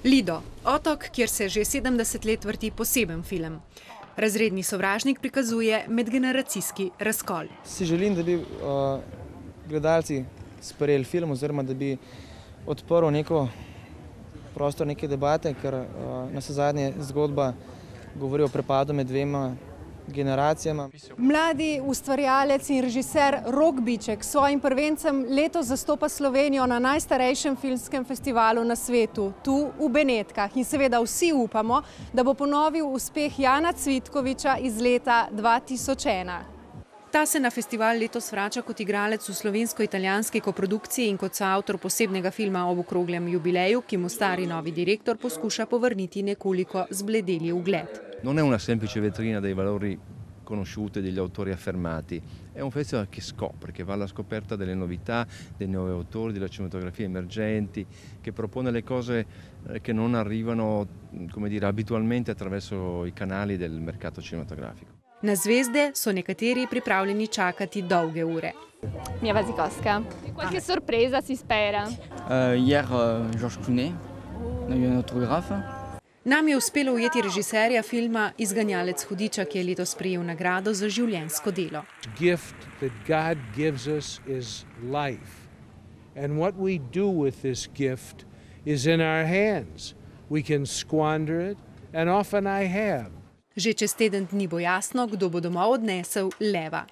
Lido, otok, kjer se že 70 let vrti poseben film. Razredni sovražnik prikazuje medgeneracijski razkol. Si želim, da bi gledalci sprejeli film oziroma da bi odprl neko prostor neke debate, ker navsezadnje zgodba govori o prepadu med dvema generacijama. Mladi ustvarjalec in režiser Rok Biček s svojim prvencem letos zastopa Slovenijo na najstarejšem filmskem festivalu na svetu, tu v Benetkah. In seveda vsi upamo, da bo ponovil uspeh Jana Cvitkoviča iz leta 2001. Ta se na festival letos vrača kot igralec v slovensko-italijanski koprodukciji in kot soavtor posebnega filma ob okroglem jubileju, ki mu stari novi direktor poskuša povrniti nekoliko zbledeli ugled. Non è una semplice vetrina dei valori conosciuti, degli autori affermati, è un festival che scopre, che va alla scoperta delle novità, dei nuovi autori, della cinematografia emergenti, che propone le cose che non arrivano, come dire, abitualmente attraverso i canali del mercato cinematografico. Na zvezde so nekateri pripravljeni čakati dolge ure. Mia Wasikowska. Qualche sorpresa si spera. Hier, Georges Clooney, on a eu un autographe. Nam je uspelo ujeti režiserja filma Izganjalec hudiča, ki je letos prejel nagrado za življenjsko delo. Gift that God gives us is life. And what we do with this gift is in our hands. We can squander it, and often I have. Že čez teden dni bo jasno, kdo bo domov odnesel leva.